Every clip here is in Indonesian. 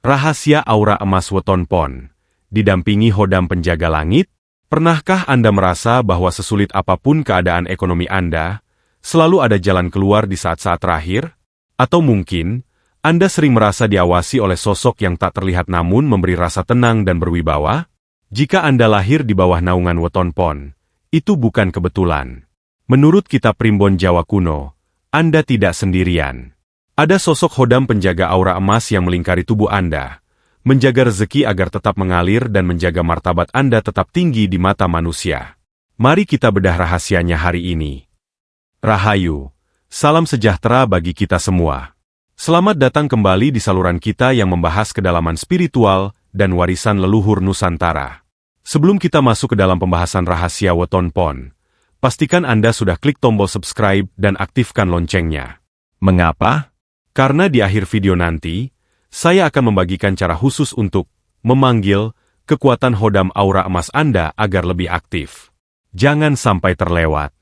Rahasia aura emas Weton Pon. Didampingi Hodam Penjaga Langit, pernahkah Anda merasa bahwa sesulit apapun keadaan ekonomi Anda, selalu ada jalan keluar di saat-saat terakhir? Atau mungkin, Anda sering merasa diawasi oleh sosok yang tak terlihat namun memberi rasa tenang dan berwibawa? Jika Anda lahir di bawah naungan Weton Pon, itu bukan kebetulan. Menurut kitab Primbon Jawa kuno, Anda tidak sendirian. Ada sosok Hodam penjaga aura emas yang melingkari tubuh Anda, menjaga rezeki agar tetap mengalir dan menjaga martabat Anda tetap tinggi di mata manusia. Mari kita bedah rahasianya hari ini. Rahayu, salam sejahtera bagi kita semua. Selamat datang kembali di saluran kita yang membahas kedalaman spiritual dan warisan leluhur Nusantara. Sebelum kita masuk ke dalam pembahasan rahasia Weton Pon, pastikan Anda sudah klik tombol subscribe dan aktifkan loncengnya. Mengapa? Karena di akhir video nanti, saya akan membagikan cara khusus untuk memanggil kekuatan Hodam aura emas Anda agar lebih aktif. Jangan sampai terlewat.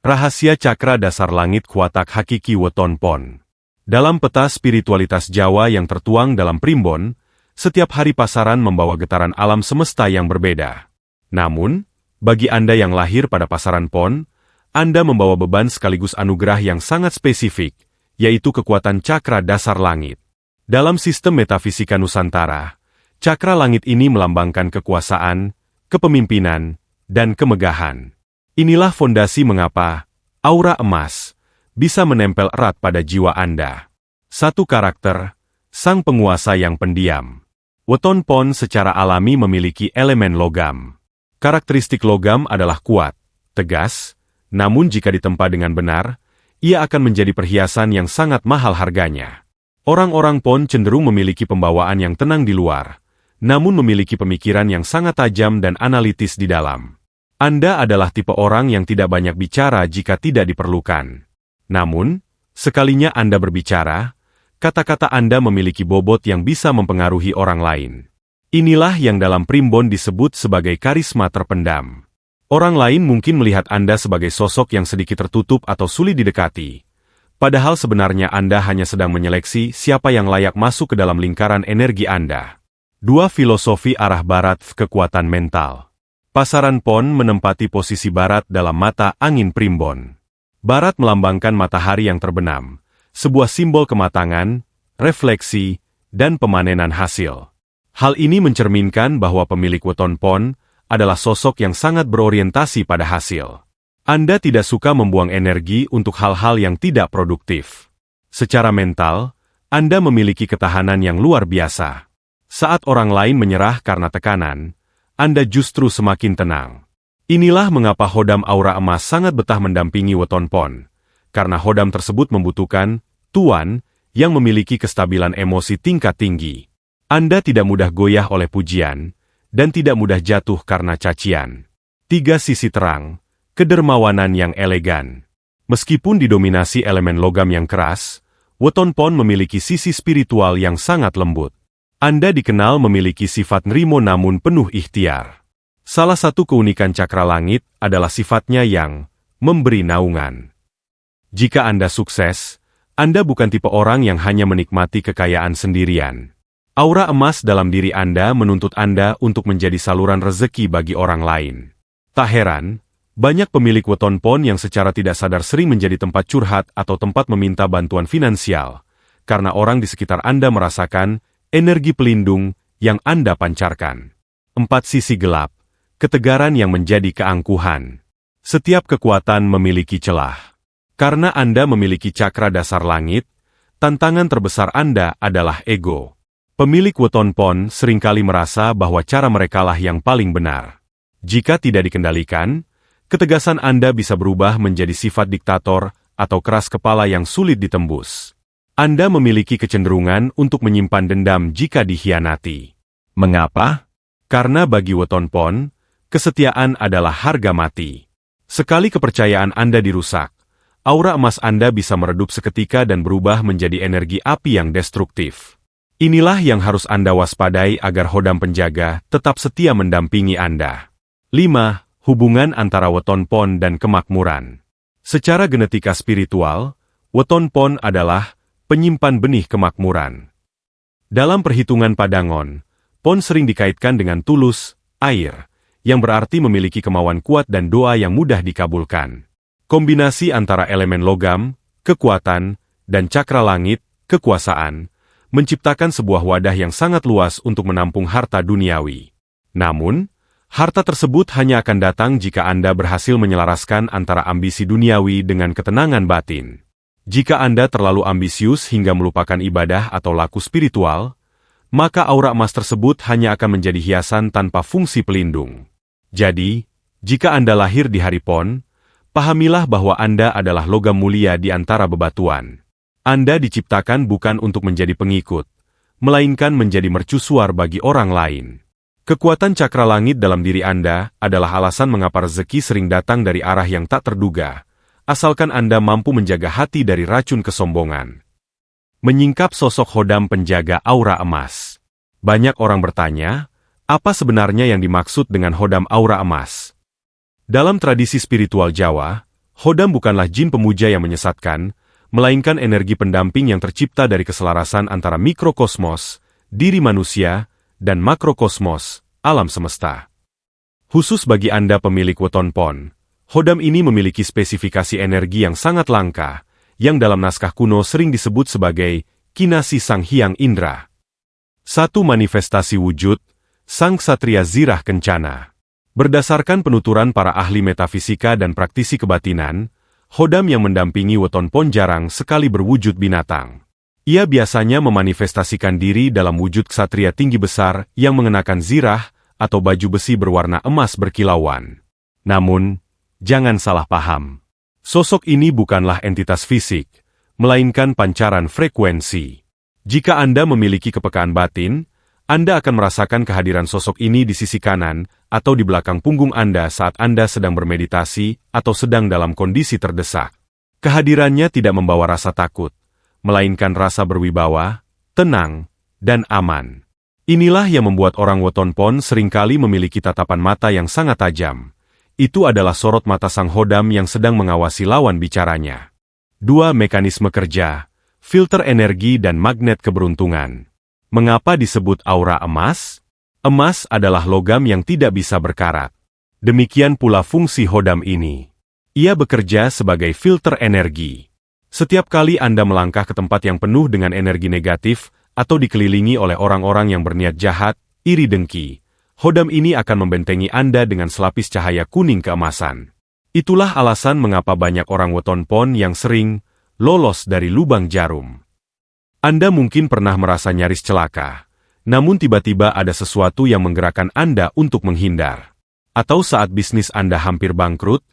Rahasia Cakra Dasar Langit Kuatak Hakiki Weton Pon. Dalam peta spiritualitas Jawa yang tertuang dalam Primbon, setiap hari pasaran membawa getaran alam semesta yang berbeda. Namun, bagi Anda yang lahir pada pasaran Pon, Anda membawa beban sekaligus anugerah yang sangat spesifik, yaitu kekuatan cakra dasar langit. Dalam sistem metafisika Nusantara, cakra langit ini melambangkan kekuasaan, kepemimpinan, dan kemegahan. Inilah fondasi mengapa aura emas bisa menempel erat pada jiwa Anda. Satu karakter, sang penguasa yang pendiam. Weton Pon secara alami memiliki elemen logam. Karakteristik logam adalah kuat, tegas, namun jika ditempa dengan benar, ia akan menjadi perhiasan yang sangat mahal harganya. Orang-orang Pon cenderung memiliki pembawaan yang tenang di luar, namun memiliki pemikiran yang sangat tajam dan analitis di dalam. Anda adalah tipe orang yang tidak banyak bicara jika tidak diperlukan. Namun, sekalinya Anda berbicara, kata-kata Anda memiliki bobot yang bisa mempengaruhi orang lain. Inilah yang dalam Primbon disebut sebagai karisma terpendam. Orang lain mungkin melihat Anda sebagai sosok yang sedikit tertutup atau sulit didekati. Padahal sebenarnya Anda hanya sedang menyeleksi siapa yang layak masuk ke dalam lingkaran energi Anda. Dua filosofi arah barat kekuatan mental. Pasaran Pon menempati posisi barat dalam mata angin Primbon. Barat melambangkan matahari yang terbenam, sebuah simbol kematangan, refleksi, dan pemanenan hasil. Hal ini mencerminkan bahwa pemilik Weton Pon adalah sosok yang sangat berorientasi pada hasil. Anda tidak suka membuang energi untuk hal-hal yang tidak produktif. Secara mental, Anda memiliki ketahanan yang luar biasa. Saat orang lain menyerah karena tekanan, Anda justru semakin tenang. Inilah mengapa Hodam aura emas sangat betah mendampingi Weton Pon, karena Hodam tersebut membutuhkan tuan yang memiliki kestabilan emosi tingkat tinggi. Anda tidak mudah goyah oleh pujian, dan tidak mudah jatuh karena cacian. Tiga sisi terang, kedermawanan yang elegan. Meskipun didominasi elemen logam yang keras, Weton Pon memiliki sisi spiritual yang sangat lembut. Anda dikenal memiliki sifat nrimo namun penuh ikhtiar. Salah satu keunikan cakra langit adalah sifatnya yang memberi naungan. Jika Anda sukses, Anda bukan tipe orang yang hanya menikmati kekayaan sendirian. Aura emas dalam diri Anda menuntut Anda untuk menjadi saluran rezeki bagi orang lain. Tak heran, banyak pemilik Weton Pon yang secara tidak sadar sering menjadi tempat curhat atau tempat meminta bantuan finansial, karena orang di sekitar Anda merasakan energi pelindung yang Anda pancarkan. 4 sisi gelap, ketegaran yang menjadi keangkuhan. Setiap kekuatan memiliki celah. Karena Anda memiliki cakra dasar langit, tantangan terbesar Anda adalah ego. Pemilik Weton Pon seringkali merasa bahwa cara merekalah yang paling benar. Jika tidak dikendalikan, ketegasan Anda bisa berubah menjadi sifat diktator atau keras kepala yang sulit ditembus. Anda memiliki kecenderungan untuk menyimpan dendam jika dikhianati. Mengapa? Karena bagi Weton Pon, kesetiaan adalah harga mati. Sekali kepercayaan Anda dirusak, aura emas Anda bisa meredup seketika dan berubah menjadi energi api yang destruktif. Inilah yang harus Anda waspadai agar Hodam penjaga tetap setia mendampingi Anda. 5. Hubungan antara Weton Pon dan kemakmuran. Secara genetika spiritual, Weton Pon adalah penyimpan benih kemakmuran. Dalam perhitungan Padangon, Pon sering dikaitkan dengan tulus, air, yang berarti memiliki kemauan kuat dan doa yang mudah dikabulkan. Kombinasi antara elemen logam, kekuatan, dan cakra langit, kekuasaan, menciptakan sebuah wadah yang sangat luas untuk menampung harta duniawi. Namun, harta tersebut hanya akan datang jika Anda berhasil menyelaraskan antara ambisi duniawi dengan ketenangan batin. Jika Anda terlalu ambisius hingga melupakan ibadah atau laku spiritual, maka aura emas tersebut hanya akan menjadi hiasan tanpa fungsi pelindung. Jadi, jika Anda lahir di hari Pon, pahamilah bahwa Anda adalah logam mulia di antara bebatuan. Anda diciptakan bukan untuk menjadi pengikut, melainkan menjadi mercusuar bagi orang lain. Kekuatan cakra langit dalam diri Anda adalah alasan mengapa rezeki sering datang dari arah yang tak terduga, asalkan Anda mampu menjaga hati dari racun kesombongan. Menyingkap sosok Hodam penjaga aura emas. Banyak orang bertanya, apa sebenarnya yang dimaksud dengan Hodam aura emas? Dalam tradisi spiritual Jawa, Hodam bukanlah jin pemuja yang menyesatkan, melainkan energi pendamping yang tercipta dari keselarasan antara mikrokosmos, diri manusia, dan makrokosmos, alam semesta. Khusus bagi Anda pemilik weton Pon, Hodam ini memiliki spesifikasi energi yang sangat langka, yang dalam naskah kuno sering disebut sebagai Kinasi Sang Hyang Indra. Satu manifestasi wujud, Sang Ksatria Zirah Kencana. Berdasarkan penuturan para ahli metafisika dan praktisi kebatinan, Hodam yang mendampingi weton Pon jarang sekali berwujud binatang. Ia biasanya memanifestasikan diri dalam wujud ksatria tinggi besar yang mengenakan zirah atau baju besi berwarna emas berkilauan. Namun, jangan salah paham. Sosok ini bukanlah entitas fisik, melainkan pancaran frekuensi. Jika Anda memiliki kepekaan batin, Anda akan merasakan kehadiran sosok ini di sisi kanan atau di belakang punggung Anda saat Anda sedang bermeditasi atau sedang dalam kondisi terdesak. Kehadirannya tidak membawa rasa takut, melainkan rasa berwibawa, tenang, dan aman. Inilah yang membuat orang weton Pon seringkali memiliki tatapan mata yang sangat tajam. Itu adalah sorot mata sang Hodam yang sedang mengawasi lawan bicaranya. 2. Mekanisme kerja, filter energi dan magnet keberuntungan. Mengapa disebut aura emas? Emas adalah logam yang tidak bisa berkarat. Demikian pula fungsi Hodam ini. Ia bekerja sebagai filter energi. Setiap kali Anda melangkah ke tempat yang penuh dengan energi negatif, atau dikelilingi oleh orang-orang yang berniat jahat, iri dengki, Hodam ini akan membentengi Anda dengan selapis cahaya kuning keemasan. Itulah alasan mengapa banyak orang weton Pon yang sering lolos dari lubang jarum. Anda mungkin pernah merasa nyaris celaka, namun tiba-tiba ada sesuatu yang menggerakkan Anda untuk menghindar. Atau saat bisnis Anda hampir bangkrut,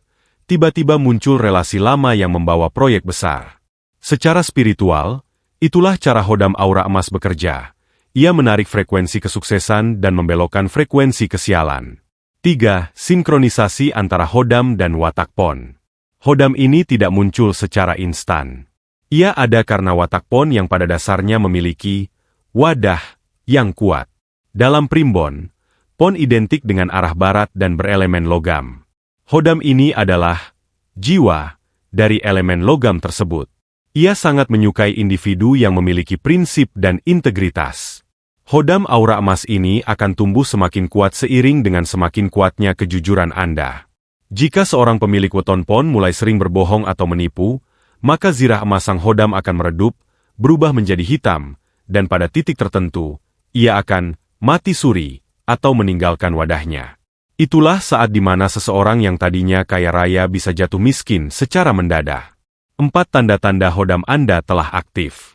tiba-tiba muncul relasi lama yang membawa proyek besar. Secara spiritual, itulah cara Hodam aura emas bekerja. Ia menarik frekuensi kesuksesan dan membelokkan frekuensi kesialan. 3. Sinkronisasi antara Hodam dan watak Pon. Hodam ini tidak muncul secara instan. Ia ada karena watak Pon yang pada dasarnya memiliki wadah yang kuat. Dalam primbon, Pon identik dengan arah barat dan berelemen logam. Hodam ini adalah jiwa dari elemen logam tersebut. Ia sangat menyukai individu yang memiliki prinsip dan integritas. Hodam aura emas ini akan tumbuh semakin kuat seiring dengan semakin kuatnya kejujuran Anda. Jika seorang pemilik weton Pon mulai sering berbohong atau menipu, maka zirah emas sang Hodam akan meredup, berubah menjadi hitam, dan pada titik tertentu, ia akan mati suri atau meninggalkan wadahnya. Itulah saat di mana seseorang yang tadinya kaya raya bisa jatuh miskin secara mendadak. 4. Tanda-tanda Hodam Anda telah aktif.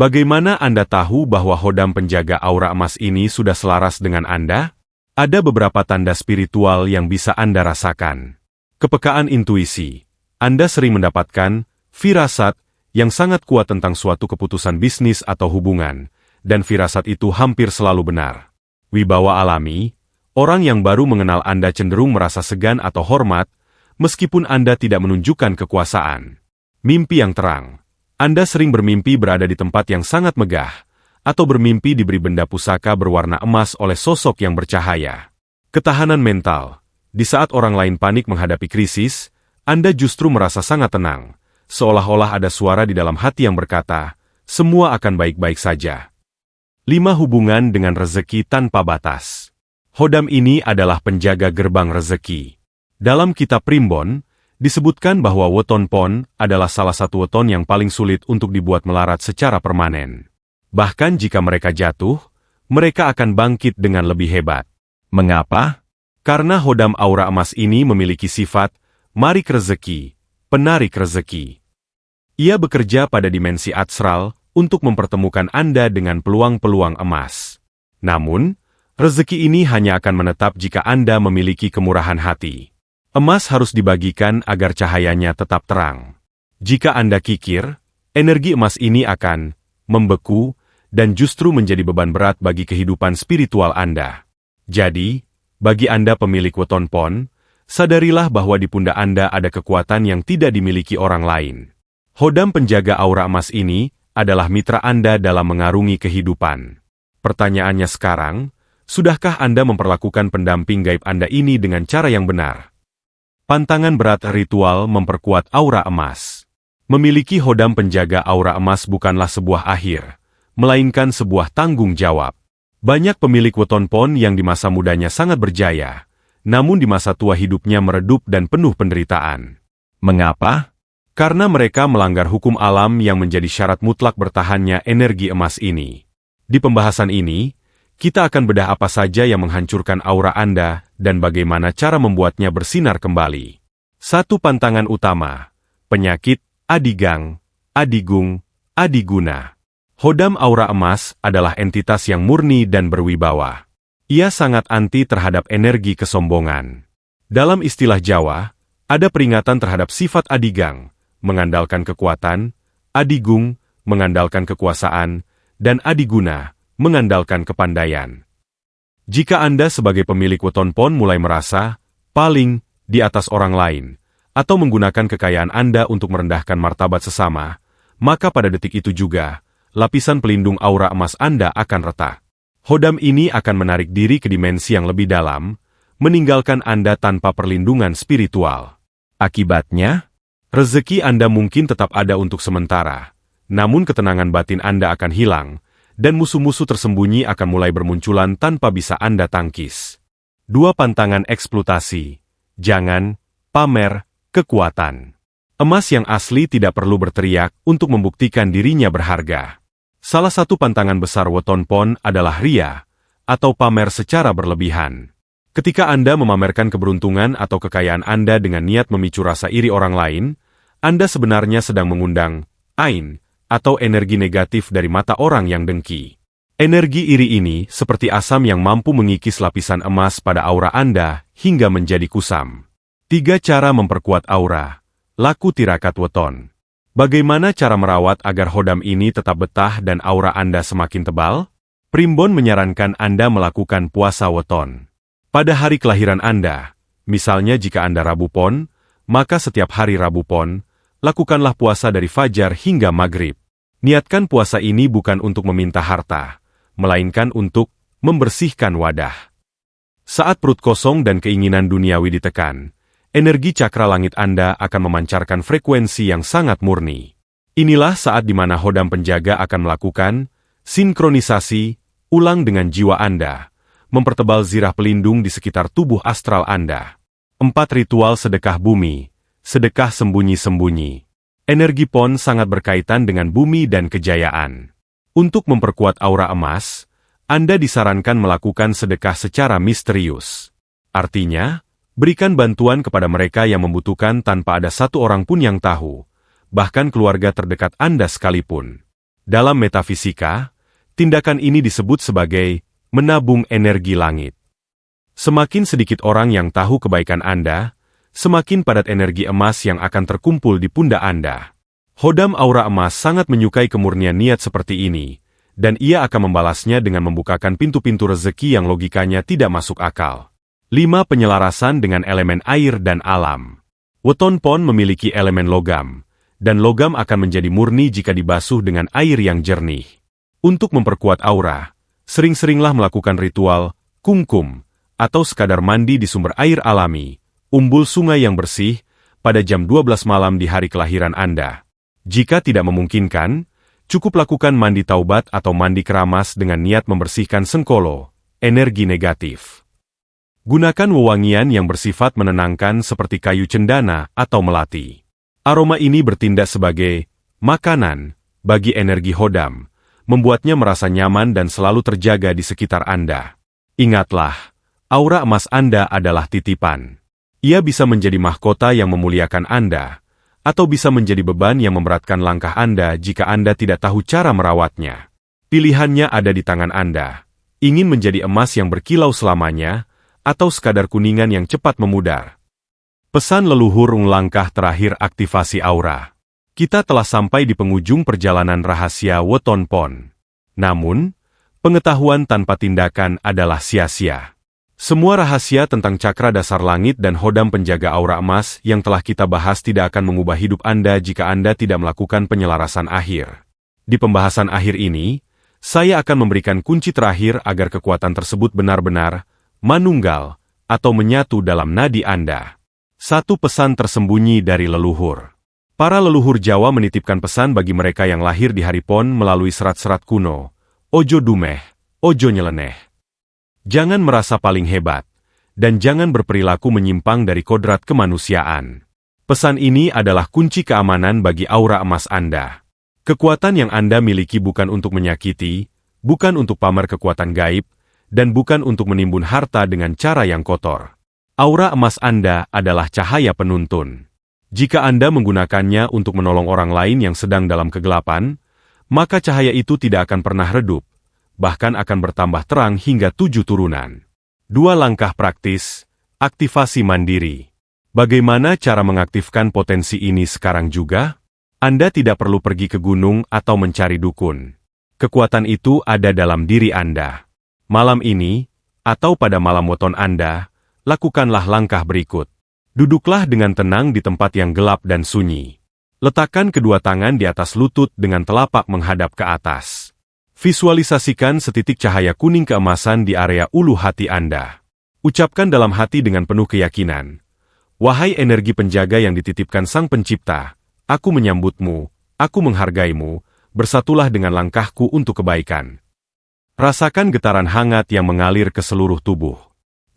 Bagaimana Anda tahu bahwa Hodam penjaga aura emas ini sudah selaras dengan Anda? Ada beberapa tanda spiritual yang bisa Anda rasakan. Kepekaan intuisi. Anda sering mendapatkan firasat yang sangat kuat tentang suatu keputusan bisnis atau hubungan, dan firasat itu hampir selalu benar. Wibawa alami. Orang yang baru mengenal Anda cenderung merasa segan atau hormat, meskipun Anda tidak menunjukkan kekuasaan. Mimpi yang terang. Anda sering bermimpi berada di tempat yang sangat megah, atau bermimpi diberi benda pusaka berwarna emas oleh sosok yang bercahaya. Ketahanan mental. Di saat orang lain panik menghadapi krisis, Anda justru merasa sangat tenang, seolah-olah ada suara di dalam hati yang berkata, semua akan baik-baik saja. 5 hubungan dengan rezeki tanpa batas. Hodam ini adalah penjaga gerbang rezeki. Dalam kitab Primbon, disebutkan bahwa weton pon adalah salah satu weton yang paling sulit untuk dibuat melarat secara permanen. Bahkan jika mereka jatuh, mereka akan bangkit dengan lebih hebat. Mengapa? Karena hodam aura emas ini memiliki sifat marik rezeki, penarik rezeki. Ia bekerja pada dimensi astral untuk mempertemukan Anda dengan peluang-peluang emas. Namun, rezeki ini hanya akan menetap jika Anda memiliki kemurahan hati. Emas harus dibagikan agar cahayanya tetap terang. Jika Anda kikir, energi emas ini akan membeku dan justru menjadi beban berat bagi kehidupan spiritual Anda. Jadi, bagi Anda pemilik weton pon, sadarilah bahwa di pundak Anda ada kekuatan yang tidak dimiliki orang lain. Hodam penjaga aura emas ini adalah mitra Anda dalam mengarungi kehidupan. Pertanyaannya sekarang, sudahkah Anda memperlakukan pendamping gaib Anda ini dengan cara yang benar? Pantangan berat ritual memperkuat aura emas. Memiliki hodam penjaga aura emas bukanlah sebuah akhir, melainkan sebuah tanggung jawab. Banyak pemilik weton pon yang di masa mudanya sangat berjaya, namun di masa tua hidupnya meredup dan penuh penderitaan. Mengapa? Karena mereka melanggar hukum alam yang menjadi syarat mutlak bertahannya energi emas ini. Di pembahasan ini, kita akan bedah apa saja yang menghancurkan aura Anda dan bagaimana cara membuatnya bersinar kembali. 1. Pantangan utama. Penyakit, adigang, adigung, adiguna. Hodam aura emas adalah entitas yang murni dan berwibawa. Ia sangat anti terhadap energi kesombongan. Dalam istilah Jawa, ada peringatan terhadap sifat adigang, mengandalkan kekuatan, adigung, mengandalkan kekuasaan, dan adiguna, mengandalkan kepandaian. Jika Anda sebagai pemilik weton pon mulai merasa paling di atas orang lain, atau menggunakan kekayaan Anda untuk merendahkan martabat sesama, maka pada detik itu juga, lapisan pelindung aura emas Anda akan retak. Hodam ini akan menarik diri ke dimensi yang lebih dalam, meninggalkan Anda tanpa perlindungan spiritual. Akibatnya, rezeki Anda mungkin tetap ada untuk sementara, namun ketenangan batin Anda akan hilang, dan musuh-musuh tersembunyi akan mulai bermunculan tanpa bisa Anda tangkis. 2. Pantangan eksploitasi. Jangan pamer kekuatan. Emas yang asli tidak perlu berteriak untuk membuktikan dirinya berharga. Salah satu pantangan besar weton pon adalah ria, atau pamer secara berlebihan. Ketika Anda memamerkan keberuntungan atau kekayaan Anda dengan niat memicu rasa iri orang lain, Anda sebenarnya sedang mengundang ain, atau energi negatif dari mata orang yang dengki. Energi iri ini seperti asam yang mampu mengikis lapisan emas pada aura Anda hingga menjadi kusam. 3. Cara memperkuat aura. Laku tirakat weton. Bagaimana cara merawat agar hodam ini tetap betah dan aura Anda semakin tebal? Primbon menyarankan Anda melakukan puasa weton. Pada hari kelahiran Anda, misalnya jika Anda Rabu Pon, maka setiap hari Rabu Pon, lakukanlah puasa dari fajar hingga maghrib. Niatkan puasa ini bukan untuk meminta harta, melainkan untuk membersihkan wadah. Saat perut kosong dan keinginan duniawi ditekan, energi cakra langit Anda akan memancarkan frekuensi yang sangat murni. Inilah saat di mana hodam penjaga akan melakukan sinkronisasi ulang dengan jiwa Anda, mempertebal zirah pelindung di sekitar tubuh astral Anda. 4. Ritual sedekah bumi. Sedekah sembunyi-sembunyi. Energi pon sangat berkaitan dengan bumi dan kejayaan. Untuk memperkuat aura emas, Anda disarankan melakukan sedekah secara misterius. Artinya, berikan bantuan kepada mereka yang membutuhkan tanpa ada satu orang pun yang tahu, bahkan keluarga terdekat Anda sekalipun. Dalam metafisika, tindakan ini disebut sebagai menabung energi langit. Semakin sedikit orang yang tahu kebaikan Anda, semakin padat energi emas yang akan terkumpul di pundak Anda. Hodam aura emas sangat menyukai kemurnian niat seperti ini, dan ia akan membalasnya dengan membukakan pintu-pintu rezeki yang logikanya tidak masuk akal. 5. Penyelarasan dengan elemen air dan alam. Weton pon memiliki elemen logam, dan logam akan menjadi murni jika dibasuh dengan air yang jernih. Untuk memperkuat aura, sering-seringlah melakukan ritual kumkum, atau sekadar mandi di sumber air alami, umbul sungai yang bersih, pada jam 12 malam di hari kelahiran Anda. Jika tidak memungkinkan, Cukup lakukan mandi taubat atau mandi keramas dengan niat membersihkan sengkolo, energi negatif. Gunakan wewangian yang bersifat menenangkan seperti kayu cendana atau melati. Aroma ini bertindak sebagai makanan bagi energi hodam, membuatnya merasa nyaman dan selalu terjaga di sekitar Anda. Ingatlah, aura emas Anda adalah titipan. Ia bisa menjadi mahkota yang memuliakan Anda, atau bisa menjadi beban yang memberatkan langkah Anda jika Anda tidak tahu cara merawatnya. Pilihannya ada di tangan Anda. Ingin menjadi emas yang berkilau selamanya, atau sekadar kuningan yang cepat memudar. Pesan leluhur langkah terakhir aktivasi aura. Kita telah sampai di penghujung perjalanan rahasia Weton Pon. Namun, pengetahuan tanpa tindakan adalah sia-sia. Semua rahasia tentang cakra dasar langit dan hodam penjaga aura emas yang telah kita bahas tidak akan mengubah hidup Anda jika Anda tidak melakukan penyelarasan akhir. Di pembahasan akhir ini, saya akan memberikan kunci terakhir agar kekuatan tersebut benar-benar manunggal atau menyatu dalam nadi Anda. Satu pesan tersembunyi dari leluhur. Para leluhur Jawa menitipkan pesan bagi mereka yang lahir di hari Pon melalui serat-serat kuno. Ojo dumeh, ojo nyeleneh. Jangan merasa paling hebat, dan jangan berperilaku menyimpang dari kodrat kemanusiaan. Pesan ini adalah kunci keamanan bagi aura emas Anda. Kekuatan yang Anda miliki bukan untuk menyakiti, bukan untuk pamer kekuatan gaib, dan bukan untuk menimbun harta dengan cara yang kotor. Aura emas Anda adalah cahaya penuntun. Jika Anda menggunakannya untuk menolong orang lain yang sedang dalam kegelapan, maka cahaya itu tidak akan pernah redup, bahkan akan bertambah terang hingga 7 turunan. 2 langkah praktis, aktivasi mandiri. Bagaimana cara mengaktifkan potensi ini sekarang juga? Anda tidak perlu pergi ke gunung atau mencari dukun. Kekuatan itu ada dalam diri Anda. Malam ini, atau pada malam weton Anda, lakukanlah langkah berikut. Duduklah dengan tenang di tempat yang gelap dan sunyi. Letakkan kedua tangan di atas lutut dengan telapak menghadap ke atas. Visualisasikan setitik cahaya kuning keemasan di area ulu hati Anda. Ucapkan dalam hati dengan penuh keyakinan. Wahai energi penjaga yang dititipkan Sang Pencipta, aku menyambutmu, aku menghargaimu, bersatulah dengan langkahku untuk kebaikan. Rasakan getaran hangat yang mengalir ke seluruh tubuh.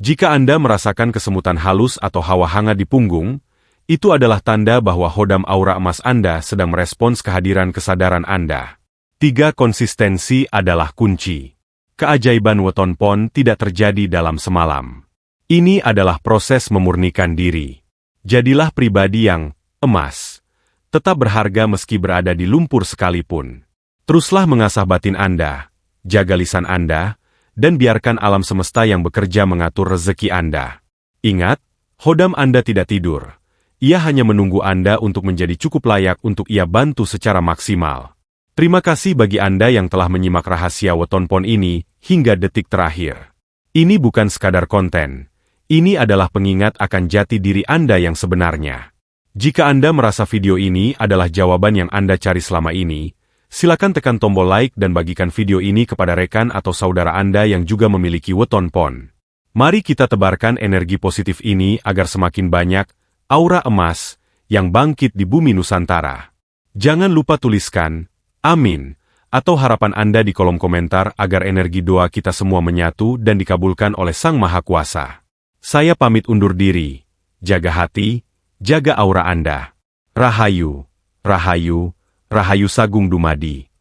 Jika Anda merasakan kesemutan halus atau hawa hangat di punggung, itu adalah tanda bahwa hodam aura emas Anda sedang merespons kehadiran kesadaran Anda. 3. Konsistensi adalah kunci. Keajaiban Weton Pon tidak terjadi dalam semalam. Ini adalah proses memurnikan diri. Jadilah pribadi yang emas, tetap berharga meski berada di lumpur sekalipun. Teruslah mengasah batin Anda, jaga lisan Anda, dan biarkan alam semesta yang bekerja mengatur rezeki Anda. Ingat, hodam Anda tidak tidur. Ia hanya menunggu Anda untuk menjadi cukup layak untuk ia bantu secara maksimal. Terima kasih bagi Anda yang telah menyimak rahasia Weton Pon ini hingga detik terakhir. Ini bukan sekadar konten. Ini adalah pengingat akan jati diri Anda yang sebenarnya. Jika Anda merasa video ini adalah jawaban yang Anda cari selama ini, silakan tekan tombol like dan bagikan video ini kepada rekan atau saudara Anda yang juga memiliki Weton Pon. Mari kita tebarkan energi positif ini agar semakin banyak aura emas yang bangkit di bumi Nusantara. Jangan lupa tuliskan amin, atau harapan Anda di kolom komentar agar energi doa kita semua menyatu dan dikabulkan oleh Sang Maha Kuasa. Saya pamit undur diri. Jaga hati, jaga aura Anda. Rahayu, Rahayu, Rahayu Sagung Dumadi.